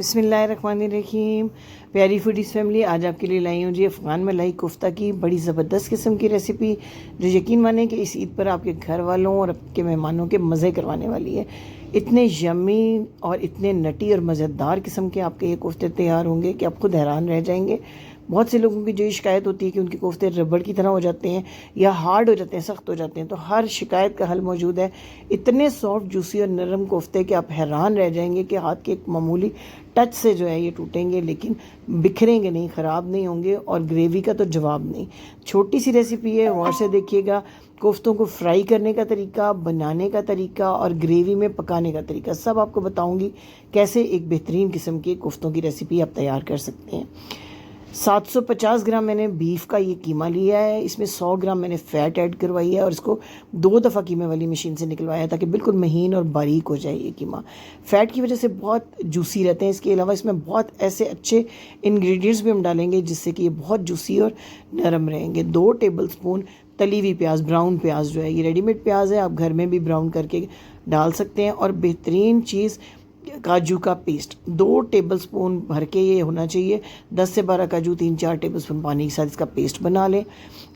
बिस्मिल्लाहिर्रहमानिर्रहीम। प्यारी foodies family, आज आपके लिए लाई हूँ जी अफ़गान मलाई कोफ्ता की बड़ी ज़बरदस्त किस्म की रेसिपी, जो यकीन माने कि इस ईद पर आपके घर वालों और आपके मेहमानों के मज़े करवाने वाली है। इतने यम्मी और इतने नटी और मज़ेदार किस्म के आपके ये कोफ्ते तैयार होंगे कि आप खुद हैरान रह जाएंगे। बहुत से लोगों की जो ये शिकायत होती है कि उनके कोफ्ते रबड़ की तरह हो जाते हैं या हार्ड हो जाते हैं, सख्त हो जाते हैं, तो हर शिकायत का हल मौजूद है। इतने सॉफ्ट, जूसी और नरम कोफ्ते कि आप हैरान रह जाएंगे कि हाथ के एक मामूली टच से जो है ये टूटेंगे, लेकिन बिखरेंगे नहीं, ख़राब नहीं होंगे। और ग्रेवी का तो जवाब नहीं। छोटी सी रेसिपी है, गौर से देखिएगा। कोफ्तों को फ्राई करने का तरीका, बनाने का तरीका और ग्रेवी में पकाने का तरीका सब आपको बताऊंगी, कैसे एक बेहतरीन किस्म के कोफ्तों की रेसिपी आप तैयार कर सकते हैं। 750 ग्राम मैंने बीफ का ये कीमा लिया है। इसमें 100 ग्राम मैंने फ़ैट ऐड करवाई है और इसको 2 दफ़ा कीमे वाली मशीन से निकलवाया ताकि बिल्कुल महीन और बारीक हो जाए ये कीमा। फ़ैट की वजह से बहुत जूसी रहते हैं। इसके अलावा इसमें बहुत ऐसे अच्छे इंग्रेडिएंट्स भी हम डालेंगे जिससे कि ये बहुत जूसी और नरम रहेंगे। 2 टेबलस्पून तली हुई प्याज, ब्राउन प्याज जो है, ये रेडीमेड प्याज है, आप घर में भी ब्राउन करके डाल सकते हैं। और बेहतरीन चीज़, काजू का पेस्ट 2 टेबलस्पून भर के ये होना चाहिए। 10 से 12 काजू, 3-4 टेबलस्पून पानी के साथ इसका पेस्ट बना लें।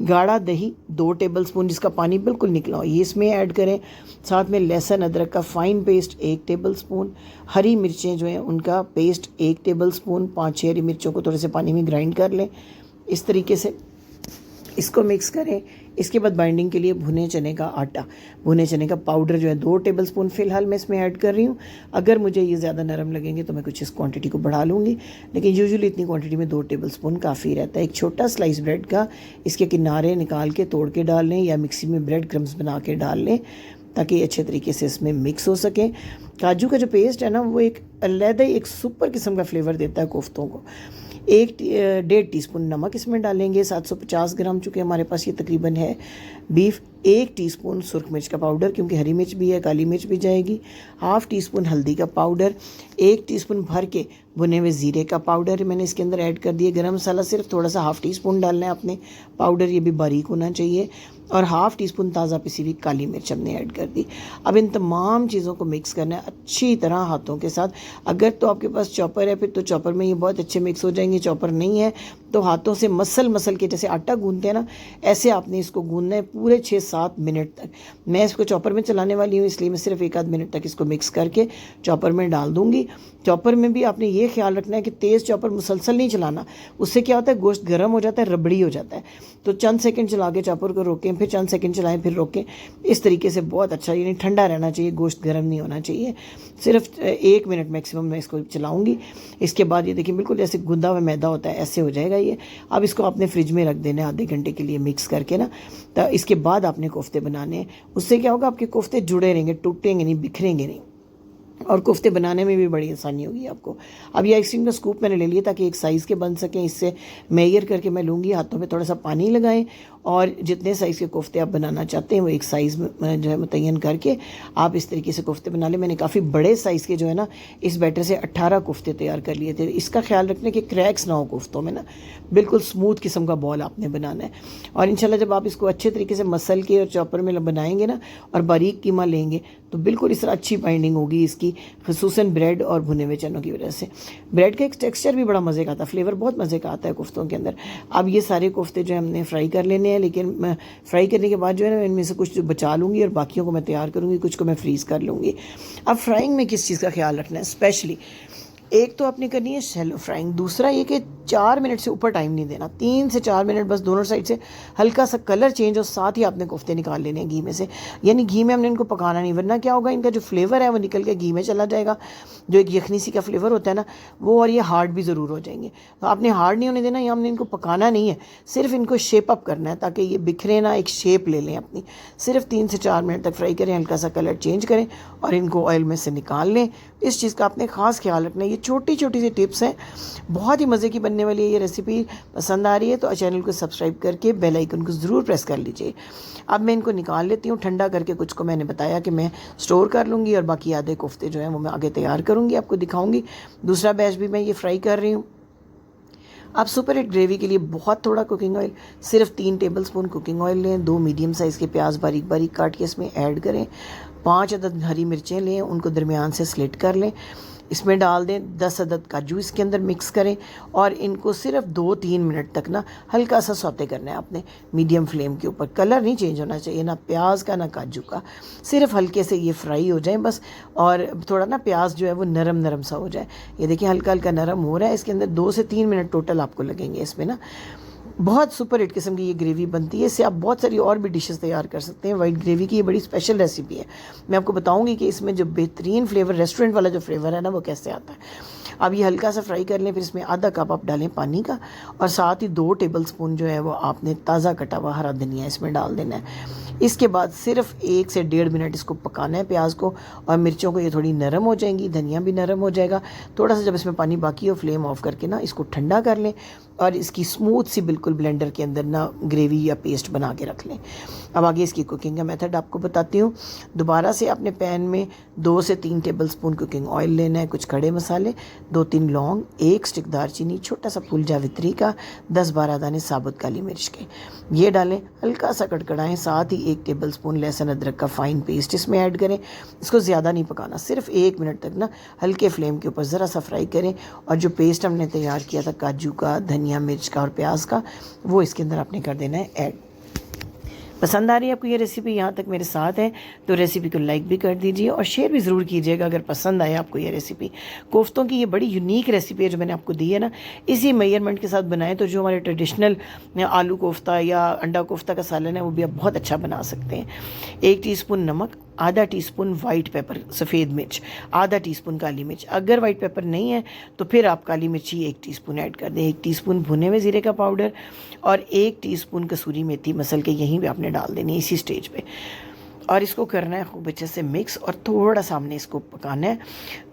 गाढ़ा दही 2 टेबलस्पून, जिसका पानी बिल्कुल निकला हो, ये इसमें ऐड करें। साथ में लहसुन अदरक का फ़ाइन पेस्ट 1 टेबलस्पून। हरी मिर्चें जो हैं उनका पेस्ट 1 टेबलस्पून। 5-6 हरी मिर्चों को थोड़े से पानी में ग्राइंड कर लें। इस तरीके से इसको मिक्स करें। इसके बाद बाइंडिंग के लिए भुने चने का आटा, भुने चने का पाउडर जो है 2 टेबलस्पून फ़िलहाल मैं इसमें ऐड कर रही हूँ। अगर मुझे ये ज़्यादा नरम लगेंगे तो मैं कुछ इस क्वांटिटी को बढ़ा लूँगी, लेकिन यूजुअली इतनी क्वांटिटी में 2 टेबलस्पून काफ़ी रहता है। एक छोटा स्लाइस ब्रेड का इसके किनारे निकाल के तोड़ के डाल लें या मिक्सी में ब्रेड क्रम्स बना के डाल लें ताकि अच्छे तरीके से इसमें मिक्स हो सके। काजू का जो पेस्ट है ना, वो एक अलहदा एक सुपर किस्म का फ्लेवर देता है कोफ्तों को। 1-1.5 टीस्पून नमक इसमें डालेंगे। 750 ग्राम चूँकि हमारे पास ये तकरीबन है बीफ। 1 टीस्पून सुरख मिर्च का पाउडर, क्योंकि हरी मिर्च भी है, काली मिर्च भी जाएगी। ½ टीस्पून हल्दी का पाउडर। 1 टीस्पून भर के भुने हुए ज़ीरे का पाउडर मैंने इसके अंदर ऐड कर दिए। गरम मसाला सिर्फ थोड़ा सा ½ टीस्पून डालना है आपने पाउडर, ये भी बारीक होना चाहिए। और ½ टीस्पून ताज़ा पिसी हुई काली मिर्च हमने ऐड कर दी। अब इन तमाम चीज़ों को मिक्स करना है अच्छी तरह हाथों के साथ। अगर तो आपके पास चॉपर है फिर तो चॉपर में ये बहुत अच्छे मिक्स हो जाएंगे। चॉपर नहीं है तो हाथों से मसल के, जैसे आटा गूंदते हैं ना, ऐसे आपने इसको गूंदना है पूरे 6-7 मिनट तक। मैं इसको चॉपर में चलाने वाली हूँ, इसलिए मैं सिर्फ 1-आध मिनट तक इसको मिक्स करके चॉपर में डाल दूँगी। चॉपर में भी आपने ये ख्याल रखना है कि तेज़ चॉपर मुसलसल नहीं चलाना, उससे क्या होता है गोश्त गर्म हो जाता है, रबड़ी हो जाता है। तो चंद सेकंड चला के चॉपर को रोकें, फिर चंद सेकंड चलाएं, फिर रोकें। इस तरीके से बहुत अच्छा, यानी ठंडा रहना चाहिए, गोश्त गर्म नहीं होना चाहिए। सिर्फ 1 मिनट मैक्सिमम मैं इसको चलाऊँगी। इसके बाद ये देखिए बिल्कुल जैसे गुंदा हुआ मैदा होता है ऐसे हो जाएगा ये। अब इसको आपने फ्रिज में रख देना है आधे घंटे के लिए मिक्स करके ना। तो इसके बाद आपने कोफ्ते बनाने हैं। उससे क्या होगा, आपके कोफ्ते जुड़े रहेंगे, टूटेंगे नहीं, बिखरेंगे नहीं, और कोफ्ते बनाने में भी बड़ी आसानी होगी आपको। अब ये आइसक्रीम का स्कूप मैंने ले लिया ताकि एक साइज़ के बन सकें। इससे मेजर करके मैं लूँगी। हाथों में थोड़ा सा पानी लगाएं और जितने साइज़ के कोफ्ते आप बनाना चाहते हैं वो एक साइज़ में जो है मुतय्यन करके आप इस तरीके से कोफ्ते बना लें। मैंने काफ़ी बड़े साइज़ के जो है ना इस बैटर से 18 कोफ्ते तैयार कर लिए थे। इसका ख्याल रखना कि क्रैक्स ना हो कोफ्तों में ना, बिल्कुल स्मूथ किस्म का बॉल आपने बनाना है। और इंशाल्लाह जब आप इसको अच्छे तरीके से मसल के और चॉपर में बनाएंगे ना और बारीक कीमा लेंगे तो बिल्कुल इस तरह अच्छी बाइंडिंग होगी इसकी, ख़ुसूसन ब्रेड और भुने हुए चनों की वजह से। ब्रेड का एक टेक्सचर भी बड़ा मज़े का आता है, फ्लेवर बहुत मज़े का आता है कोफ्तों के अंदर। अब ये सारे कोफ्ते जो है हमने फ्राई कर लेने हैं, लेकिन मैं फ्राई करने के बाद जो है ना इनमें से कुछ बचा लूँगी और बाकियों को मैं तैयार करूँगी, कुछ को मैं फ्रीज़ कर लूँगी। अब फ्राइंग में किस चीज़ का ख्याल रखना है स्पेशली, एक तो आपने करनी है शैलो फ्राइंग, दूसरा ये कि 4 मिनट से ऊपर टाइम नहीं देना। 3 से 4 मिनट बस, दोनों साइड से हल्का सा कलर चेंज और साथ ही आपने कोफ्ते निकाल लेने हैं घी में से। यानी घी में हमने इनको पकाना नहीं, वरना क्या होगा, इनका जो फ्लेवर है वो निकल के घी में चला जाएगा, जो एक यखनी सी का फ्लेवर होता है ना वो, और ये हार्ड भी ज़रूर हो जाएंगे। तो आपने हार्ड नहीं होने देना, या हमने इनको पकाना नहीं है, सिर्फ इनको शेप अप करना है ताकि ये बिखरे ना, एक शेप ले लें अपनी। सिर्फ 3 से 4 मिनट तक फ्राई करें, हल्का सा कलर चेंज करें और इनको ऑयल में से निकाल लें। इस चीज़ का आपने ख़ास ख्याल रखना है। ये छोटी छोटी सी टिप्स हैं, बहुत ही मज़े की बनने वाली है ये रेसिपी। पसंद आ रही है तो चैनल को सब्सक्राइब करके बेल आइकन को ज़रूर प्रेस कर लीजिए। अब मैं इनको निकाल लेती हूँ ठंडा करके। कुछ को मैंने बताया कि मैं स्टोर कर लूँगी और बाकी आधे कोफ्ते जो हैं वो मैं आगे तैयार करूँगी, आपको दिखाऊँगी। दूसरा बैच भी मैं ये फ्राई कर रही हूँ। आप सुपर हिट ग्रेवी के लिए बहुत थोड़ा कुकिंग ऑयल, सिर्फ 3 टेबलस्पून कुकिंग ऑयल लें। 2 मीडियम साइज़ के प्याज बारीक बारीक काट के इसमें ऐड करें। 5 अदद हरी मिर्चें लें, उनको दरमियान से स्लिट कर लें। इसमें डाल दें 10 अदद काजू, इसके अंदर मिक्स करें और इनको सिर्फ 2-3 मिनट तक ना हल्का सा सौते करना है आपने मीडियम फ्लेम के ऊपर। कलर नहीं चेंज होना चाहिए ना प्याज का ना काजू का, सिर्फ हल्के से ये फ्राई हो जाए बस। और थोड़ा ना प्याज जो है वो नरम नरम सा हो जाए। ये देखिए हल्का हल्का नरम हो रहा है। इसके अंदर 2 से 3 मिनट टोटल आपको लगेंगे इसमें ना। बहुत सुपर हिट किस्म की ये ग्रेवी बनती है। इससे आप बहुत सारी और भी डिशेस तैयार कर सकते हैं। वाइट ग्रेवी की ये बड़ी स्पेशल रेसिपी है। मैं आपको बताऊंगी कि इसमें जो बेहतरीन फ्लेवर, रेस्टोरेंट वाला जो फ्लेवर है ना, वो कैसे आता है। अब ये हल्का सा फ्राई कर लें, फिर इसमें आधा कप आप डालें पानी का और साथ ही 2 टेबलस्पून जो है वो आपने ताज़ा कटा हुआ हरा धनिया इसमें डाल देना है। इसके बाद सिर्फ 1 से 1.5 मिनट इसको पकाना है प्याज को और मिर्चों को। ये थोड़ी नरम हो जाएंगी, धनिया भी नरम हो जाएगा। थोड़ा सा जब इसमें पानी बाकी हो फ्लेम ऑफ करके ना इसको ठंडा कर लें और इसकी स्मूथ सी बिल्कुल ब्लेंडर के अंदर ना ग्रेवी या पेस्ट बना के रख लें। अब आगे इसकी कुकिंग का मेथड आपको बताती हूँ। दोबारा से अपने पैन में 2 से 3 टेबलस्पून कुकिंग ऑयल लेना है, कुछ खड़े मसाले, 2-3 लौंग, 1 स्टिक दालचीनी, छोटा सा फूल जावित्री का, 10-12 दाने साबुत काली मिर्च के, ये डालें। हल्का सा कड़कड़ाएं। साथ ही 1 टेबलस्पून लहसुन अदरक का फाइन पेस्ट इसमें ऐड करें। इसको ज़्यादा नहीं पकाना, सिर्फ 1 मिनट तक ना हल्के फ्लेम के ऊपर ज़रा सा फ्राई करें। और जो पेस्ट हमने तैयार किया था काजू का, धनिया मिर्च का और प्याज का, वो इसके अंदर आपने कर देना है ऐड। पसंद आ रही है आपको ये रेसिपी, यहाँ तक मेरे साथ है तो रेसिपी को लाइक भी कर दीजिए और शेयर भी ज़रूर कीजिएगा अगर पसंद आए आपको ये रेसिपी। कोफ्तों की ये बड़ी यूनिक रेसिपी है जो मैंने आपको दी है ना, इसी मेजरमेंट के साथ बनाएं तो जो हमारे ट्रेडिशनल आलू कोफ्ता या अंडा कोफ्ता का सालन है वो भी आप बहुत अच्छा बना सकते हैं। 1 टीस्पून नमक, आधा टीस्पून वाइट पेपर सफ़ेद मिर्च, आधा टीस्पून काली मिर्च। अगर वाइट पेपर नहीं है तो फिर आप काली मिर्ची 1 टीस्पून ऐड कर दें। 1 टीस्पून भुने हुए ज़ीरे का पाउडर और 1 टीस्पून कसूरी मेथी मसल के यहीं पे आपने डाल देनी है इसी स्टेज पे। और इसको करना है खूब अच्छे से मिक्स और थोड़ा सा हमने इसको पकाना है,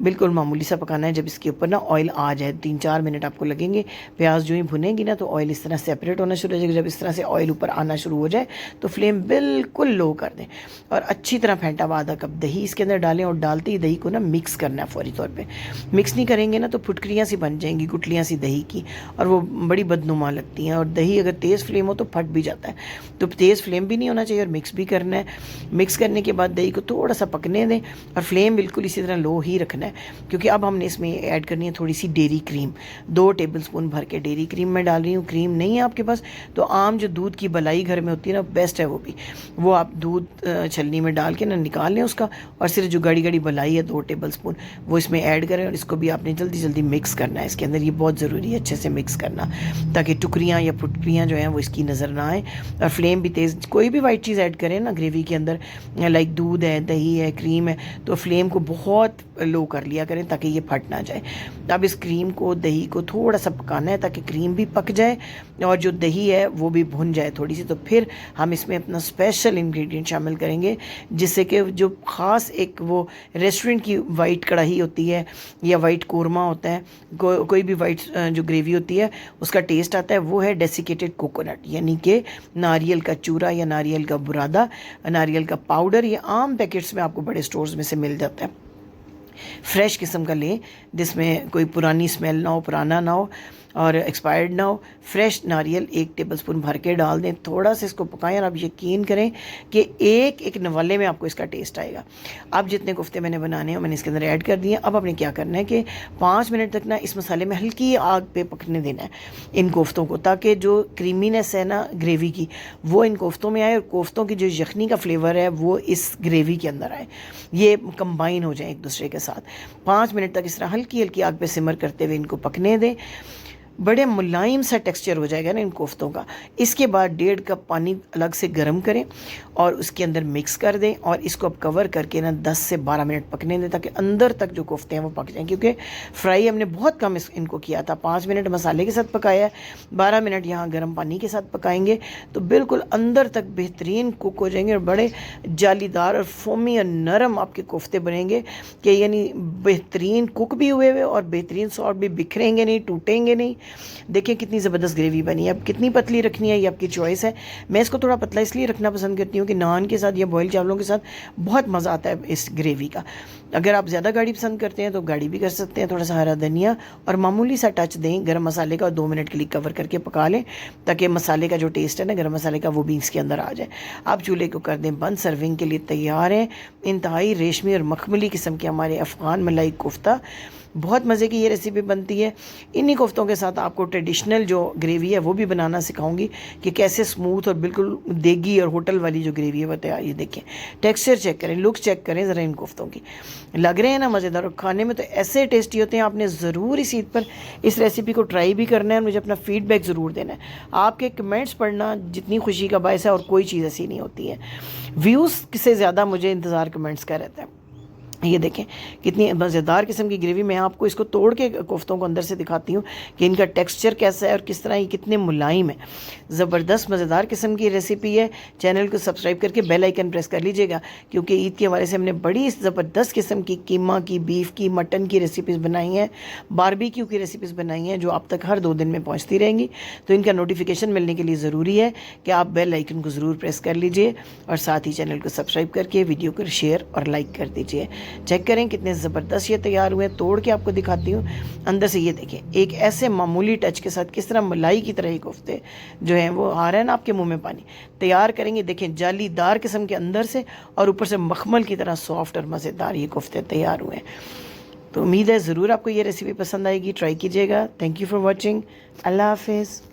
बिल्कुल मामूली सा पकाना है। जब इसके ऊपर ना ऑयल आ जाए, 3-4 मिनट आपको लगेंगे। प्याज जो ही भुनेगी ना तो ऑयल इस तरह सेपरेट होना शुरू हो जाएगा। जब इस तरह से ऑयल ऊपर आना शुरू हो जाए तो फ्लेम बिल्कुल लो कर दें और अच्छी तरह फेंटा हुआ आधा कप दही इसके अंदर डालें और डालते ही दही को ना मिक्स करना है फौरी तौर पर। मिक्स नहीं करेंगे ना तो फुटकरियाँ सी बन जाएंगी, गुटलियाँ सी दही की, और वो बड़ी बदनुमा लगती हैं। और दही अगर तेज़ फ्लेम हो तो फट भी जाता है, तो तेज़ फ्लेम भी नहीं होना चाहिए और मिक्स भी करना है। मिक्स करने के बाद दही को थोड़ा सा पकने दें और फ्लेम बिल्कुल इसी तरह लो ही रखना है, क्योंकि अब हमने इसमें ऐड करनी है थोड़ी सी डेयरी क्रीम। 2 टेबलस्पून भर के डेयरी क्रीम मैं डाल रही हूँ। क्रीम नहीं है आपके पास तो आम जो दूध की बलाई घर में होती है ना, बेस्ट है वो भी, वो आप दूध छलनी में डाल के ना निकाल लें उसका, और सिर्फ जो गड़ी गड़ी बलाई है 2 टेबलस्पून वो इसमें ऐड करें और इसको भी आपने जल्दी जल्दी मिक्स करना है इसके अंदर। ये बहुत ज़रूरी है अच्छे से मिक्स करना, ताकि टुकड़ियाँ या फुटकरियाँ जो हैं वो इसकी नज़र ना आए। और फ्लेम भी तेज़, कोई भी वाइट चीज़ ऐड करें ना ग्रेवी के अंदर, लाइक दूध है, दही है, क्रीम है, तो फ्लेम को बहुत लो कर लिया करें ताकि ये फट ना जाए। अब इस क्रीम को, दही को थोड़ा सा पकाना है ताकि क्रीम भी पक जाए और जो दही है वो भी भुन जाए थोड़ी सी। तो फिर हम इसमें अपना स्पेशल इंग्रेडिएंट शामिल करेंगे, जिससे कि जो ख़ास एक वो रेस्टोरेंट की वाइट कढ़ाई होती है या वाइट कोरमा होता है, कोई भी वाइट जो ग्रेवी होती है उसका टेस्ट आता है, वो है डेसिकेटेड कोकोनट, यानी कि नारियल का चूरा या नारियल का बुरादा, नारियल का पाउडर। ये आम पैकेट्स में आपको बड़े स्टोर्स में से मिल जाता है। फ्रेश किस्म का लें जिसमें कोई पुरानी स्मेल ना हो, पुराना ना हो और एक्सपायर्ड ना हो। फ्रेश नारियल 1 टेबलस्पून भर के डाल दें, थोड़ा सा इसको पकाएं और आप यकीन करें कि एक एक नवाले में आपको इसका टेस्ट आएगा। अब जितने कोफ्ते मैंने बनाने हैं मैंने इसके अंदर ऐड कर दिए। अब आपने क्या करना है कि 5 मिनट तक ना इस मसाले में हल्की आग पे पकने देना है इन कोफ्तों को, ताकि जो क्रीमीनेस है ना ग्रेवी की वो इन कोफ्तों में आए और कोफ्तों की जो यखनी का फ्लेवर है वो इस ग्रेवी के अंदर आए, ये कंबाइन हो जाए एक दूसरे के साथ। 5 मिनट तक इस तरह हल्की हल्की आग पे सिमर करते हुए इनको पकने दें। बड़े मुलायम सा टेक्सचर हो जाएगा ना इन कोफ्तों का। इसके बाद 1.5 कप पानी अलग से गर्म करें और उसके अंदर मिक्स कर दें और इसको अब कवर करके ना 10 से 12 मिनट पकने दें, ताकि अंदर तक जो कोफ्ते हैं वो पक जाएं। क्योंकि फ्राई हमने बहुत कम इनको किया था, 5 मिनट मसाले के साथ पकाया है, 12 मिनट यहाँ गर्म पानी के साथ पकाएंगे तो बिल्कुल अंदर तक बेहतरीन कुक हो जाएंगे और बड़े जालीदार और फोमी और नरम आपके कोफ्ते बनेंगे, कि यानी बेहतरीन कुक भी हुए हुए और बेहतरीन सॉफ्ट भी, बिखरेंगे नहीं, टूटेंगे नहीं। देखिए कितनी ज़बरदस्त ग्रेवी बनी है। अब कितनी पतली रखनी है ये आपकी चॉइस है। मैं इसको थोड़ा पतला इसलिए रखना पसंद करती हूँ कि नान के साथ या बॉयल चावलों के साथ बहुत मज़ा आता है इस ग्रेवी का। अगर आप ज़्यादा गाढ़ी पसंद करते हैं तो गाढ़ी भी कर सकते हैं। थोड़ा सा हरा धनिया और मामूली सा टच दें गरम मसाले का और 2 मिनट के लिए कवर करके पका लें, ताकि मसाले का जो टेस्ट है ना गरम मसाले का वो भी इसके अंदर आ जाए। आप चूल्हे को कर दें बंद, सर्विंग के लिए तैयार है। इंतहाई रेशमी और मखमली किस्म के हमारे अफ़गान मलाई कोफ्ता बहुत मज़े की ये रेसिपी बनती है। इन्हीं कोफ्तों के साथ आपको ट्रेडिशनल जो ग्रेवी है वो भी बनाना सिखाऊंगी कि कैसे स्मूथ और बिल्कुल देगी और होटल वाली जो ग्रेवी है वो तैयार। ये देखें, टेक्सचर चेक करें, लुक चेक करें ज़रा इन कोफ्तों की, लग रहे हैं ना मज़ेदार, और खाने में तो ऐसे टेस्टी होते हैं। आपने ज़रूर इस ईद पर इस रेसिपी को ट्राई भी करना है और मुझे अपना फीडबैक ज़रूर देना है। आपके कमेंट्स पढ़ना जितनी खुशी का बायस है और कोई चीज़ ऐसी नहीं होती है। व्यूज़ से ज़्यादा मुझे इंतज़ार कमेंट्स का रहता है। ये देखें कितनी मज़ेदार किस्म की ग्रेवी। मैं आपको इसको तोड़ के कोफ्तों को अंदर से दिखाती हूँ कि इनका टेक्सचर कैसा है और किस तरह ये कितने मुलायम है। ज़बरदस्त मज़ेदार किस्म की रेसिपी है। चैनल को सब्सक्राइब करके बेल आइकन प्रेस कर लीजिएगा, क्योंकि ईद के हवाले से हमने बड़ी ज़बरदस्त किस्म की कीमा की, बीफ की, मटन की रेसिपीज़ बनाई हैं, बारबेक्यू की रेसिपीज़ बनाई हैं, जो आप तक हर 2 दिन में पहुँचती रहेंगी। तो इनका नोटिफिकेशन मिलने के लिए ज़रूरी है कि आप बेल आइकन को ज़रूर प्रेस कर लीजिए और साथ ही चैनल को सब्सक्राइब करके वीडियो को शेयर और लाइक कर दीजिए। चेक करें कितने ज़बरदस्त ये तैयार हुए हैं। तोड़ के आपको दिखाती हूँ अंदर से। ये देखें, एक ऐसे मामूली टच के साथ किस तरह मलाई की तरह ये कोफ्ते जो हैं वो आ रहे हैं ना आपके मुंह में पानी। तैयार करेंगे, देखें जालीदार किस्म के अंदर से और ऊपर से मखमल की तरह सॉफ्ट और मज़ेदार ये कोफ्ते तैयार हुए हैं। तो उम्मीद है ज़रूर आपको ये रेसिपी पसंद आएगी, ट्राई कीजिएगा। Thank you for watching. अल्लाह हाफिज़।